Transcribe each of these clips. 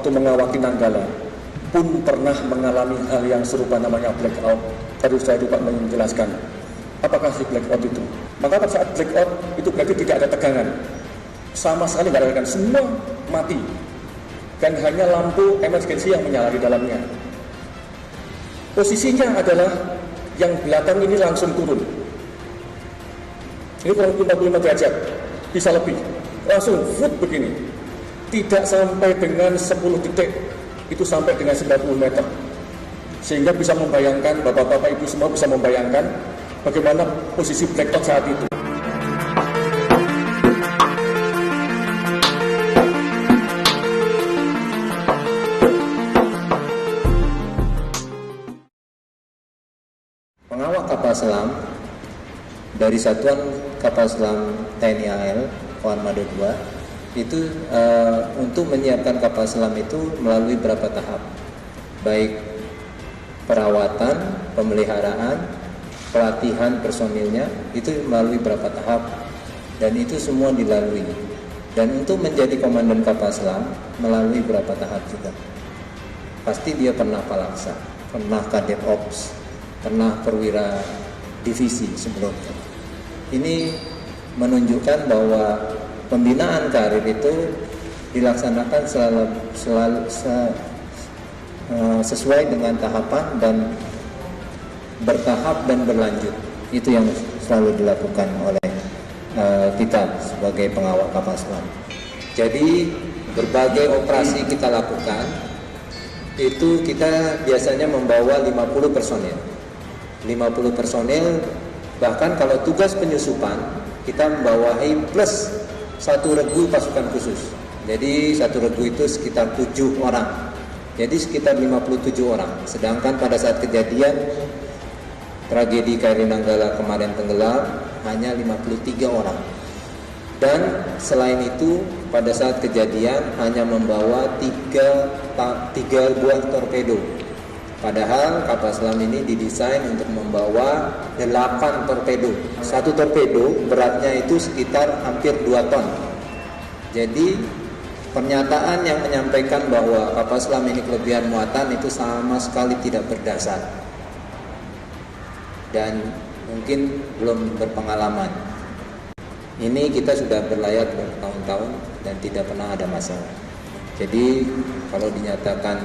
waktu mengawaki Nanggala pun pernah mengalami hal yang serupa, namanya blackout. Tadi saya lupa menjelaskan apakah si blackout itu. Maka pada saat blackout itu berarti tidak ada tegangan, sama sekali tidak ada tegangan, semua mati dan hanya lampu emergency yang menyala di dalamnya. Posisinya adalah yang belakang ini langsung turun. Ini kurang 55 derajat, bisa lebih. Langsung foot begini. Tidak sampai dengan 10 detik, itu sampai dengan 90 meter. Sehingga bisa membayangkan, bapak-bapak ibu semua bisa membayangkan bagaimana posisi blackout saat itu. Pengawal kapal selam dari Satuan Kapal Selam TNI AL Armada 2 itu untuk menyiapkan kapal selam itu melalui beberapa tahap, baik perawatan, pemeliharaan, pelatihan personilnya, itu melalui beberapa tahap dan itu semua dilalui. Dan untuk menjadi komandan kapal selam melalui beberapa tahap juga. Pasti dia pernah palaksa, pernah kadep ops, pernah perwira divisi sebelumnya. Ini menunjukkan bahwa pembinaan karir itu dilaksanakan sesuai dengan tahapan dan bertahap dan berlanjut. Itu yang selalu dilakukan oleh kita sebagai pengawal kapal selam. Jadi berbagai operasi kita lakukan, itu kita biasanya membawa 50 personil. 50 personil, bahkan kalau tugas penyusupan kita membawahi plus 1 regu pasukan khusus. Jadi 1 regu itu sekitar 7 orang. Jadi sekitar 57 orang. Sedangkan pada saat kejadian tragedi KRI Nanggala kemarin tenggelam hanya 53 orang. Dan selain itu pada saat kejadian hanya membawa 3 buah torpedo. Padahal kapal selam ini didesain untuk membawa 8 torpedo. 1 torpedo beratnya itu sekitar hampir 2 ton. Jadi pernyataan yang menyampaikan bahwa kapal selam ini kelebihan muatan itu sama sekali tidak berdasar. Dan mungkin belum berpengalaman. Ini kita sudah berlayar bertahun-tahun dan tidak pernah ada masalah. Jadi kalau dinyatakan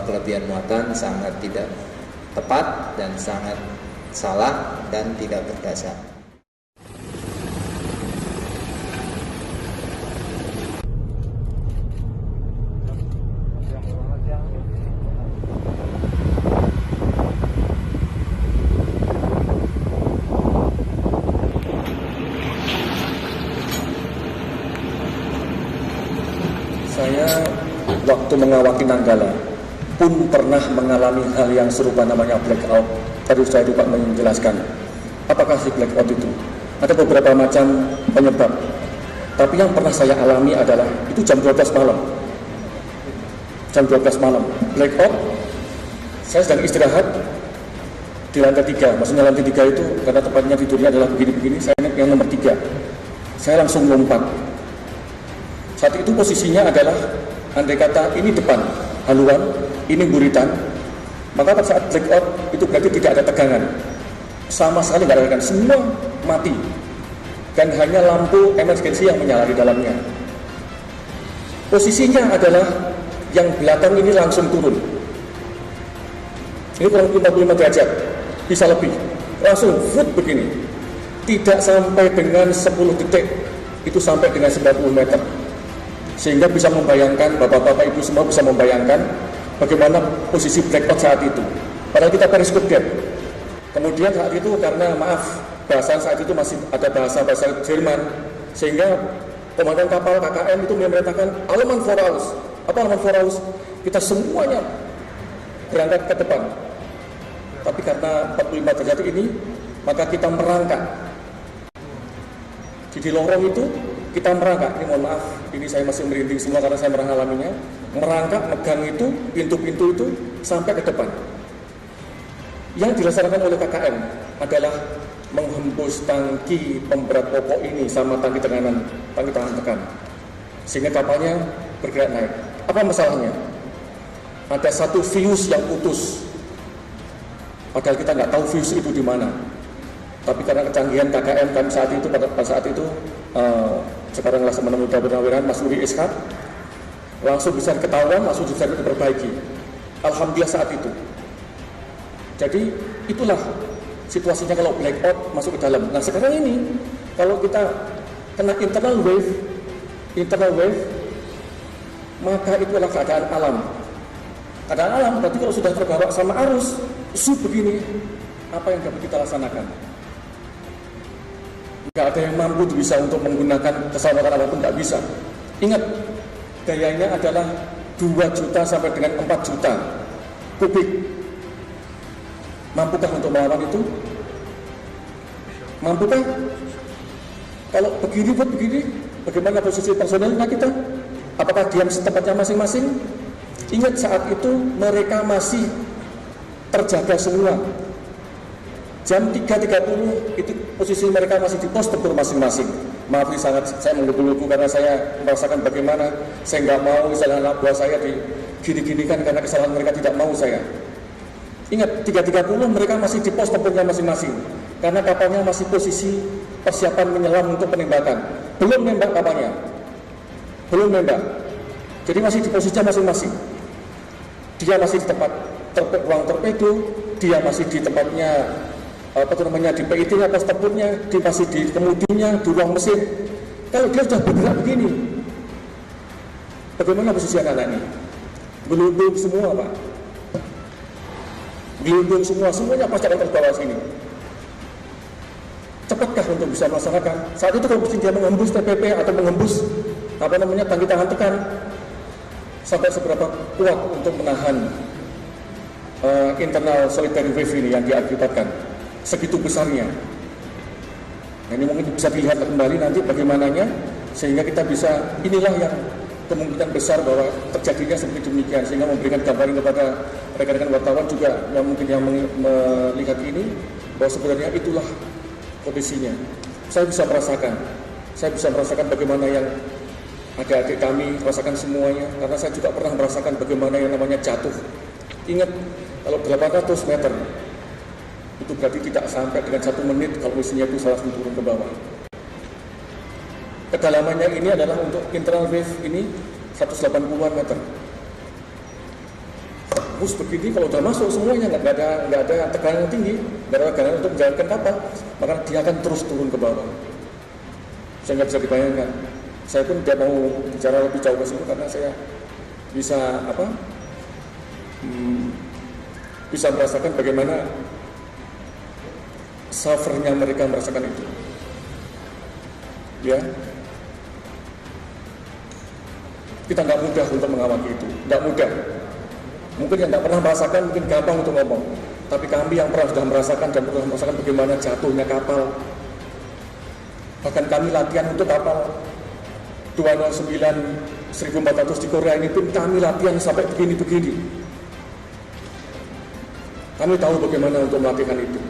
kelebihan muatan sangat tidak tepat dan sangat salah dan tidak berdasar. Saya waktu mengawaki Nanggala pun pernah mengalami hal yang serupa, namanya blackout. Tadi saya lupa menjelaskan apakah si blackout itu. Ada beberapa macam penyebab, tapi yang pernah saya alami adalah itu jam 12 malam. Jam 12 malam blackout, saya sedang istirahat di lantai 3. Maksudnya lantai 3 itu karena tempatnya tidurnya adalah begini-begini, saya naik yang nomor 3. Saya langsung lompat. Saat itu posisinya adalah andai kata ini depan haluan, ini buritan, maka pada saat blackout itu berarti tidak ada tegangan, sama sekali tidak ada tegangan, semua mati dan hanya lampu emergency yang menyala di dalamnya. Posisinya adalah yang belakang ini langsung turun. Ini kurang 55 derajat, bisa lebih, langsung foot begini. Tidak sampai dengan 10 detik, itu sampai dengan 90 meter. Sehingga bisa membayangkan, bapak-bapak ibu semua bisa membayangkan bagaimana posisi blackout saat itu. Padahal kita periscope depth. Kemudian saat itu karena maaf, bahasa saat itu masih ada bahasa Jerman, sehingga komandan kapal KKM itu memerintahkan Allmann voraus. Apa Allmann voraus? Kita semuanya berangkat ke depan. Tapi karena 45 derajat ini, maka kita merangkak. Di lorong itu kita merangkak. Ini mohon maaf, ini saya masih merinding semua karena saya mengalaminya. Merangkak, megang itu, pintu-pintu itu sampai ke depan. Yang dilaksanakan oleh KKM adalah menghembus tangki pemberat pokok ini sama tangki tahan tekan, sehingga kapalnya bergerak naik. Apa masalahnya? Ada satu fuse yang putus. Padahal kita nggak tahu fuse itu di mana. Tapi karena kecanggihan KKM kami saat itu, pada saat itu, sekarang Laksamana Muda Purnawirawan Mas Uri Ishak, langsung bisa ketahuan, langsung bisa diperbaiki. Alhamdulillah saat itu. Jadi itulah situasinya kalau blackout masuk ke dalam. Nah sekarang ini, kalau kita kena internal wave, maka itu adalah keadaan alam. Keadaan alam berarti kalau sudah terbawa sama arus, begini, apa yang dapat kita laksanakan? Nggak ada yang mampu bisa untuk menggunakan keselamatan apapun, nggak bisa. Ingat, gayanya adalah 2 juta sampai dengan 4 juta kubik. Mampukah untuk melawan itu? Mampukah? Kalau begini buat begini, bagaimana posisi personelnya kita? Apakah diam setempatnya masing-masing? Ingat saat itu mereka masih terjaga semua. Jam 3.30 itu posisi mereka masih di pos tempur masing-masing. Maaf ini sangat saya menggebu-gebu karena saya merasakan bagaimana saya nggak mau misalnya anak buah saya digini-ginikan karena kesalahan mereka tidak mau saya. Ingat 3.30 mereka masih di pos tempurnya masing-masing karena kapalnya masih posisi persiapan menyelam untuk penembakan. Belum nembak kapalnya, belum nembak. Jadi masih di posisinya masing-masing. Dia masih di tempat ruang torpedo, dia masih di tempatnya di PIT-nya, pos tempurnya, dia masih di kemudinya, di ruang mesin. Kalau dia sudah bergerak begini, bagaimana posisi anak-anak ini? Gelundung semua, Pak. Gelundung semua, semuanya pasti akan terbawa sini. Cepatkah untuk bisa melaksanakan? Saat itu kalau dia mengembus TPP atau mengembus tangki tangan tekan, sampai seberapa kuat untuk menahan internal solitary wave ini yang diakibatkan segitu besarnya. Nah, ini mungkin bisa dilihat kembali nanti bagaimananya sehingga kita bisa, inilah yang kemungkinan besar bahwa terjadinya seperti demikian, sehingga memberikan gambaran kepada rekan-rekan wartawan juga yang mungkin yang melihat ini bahwa sebenarnya itulah kondisinya. Saya bisa merasakan bagaimana yang adik-adik kami rasakan semuanya, karena saya juga pernah merasakan bagaimana yang namanya jatuh. Ingat, kalau 800 meter itu berarti tidak sampai dengan 1 menit kalau mesinnya itu langsung turun ke bawah. Kedalamannya ini adalah untuk internal wave ini 180-an meter. Bus begini kalau sudah masuk semuanya nggak ada tekanan yang tinggi, nggak ada tekanan untuk menjalankan kapal, maka dia akan terus turun ke bawah. Saya nggak bisa dibayangkan. Saya pun tidak mau bicara lebih jauh ke situ karena saya bisa merasakan bagaimana suffernya mereka merasakan itu. Ya, kita nggak mudah untuk mengawaki itu, nggak mudah. Mungkin yang nggak pernah merasakan mungkin gampang untuk ngomong, tapi kami yang sudah merasakan bagaimana jatuhnya kapal. Bahkan kami latihan untuk kapal 209 1400 di Korea ini pun kami latihan sampai begini-begini. Kami tahu bagaimana untuk melakukan itu.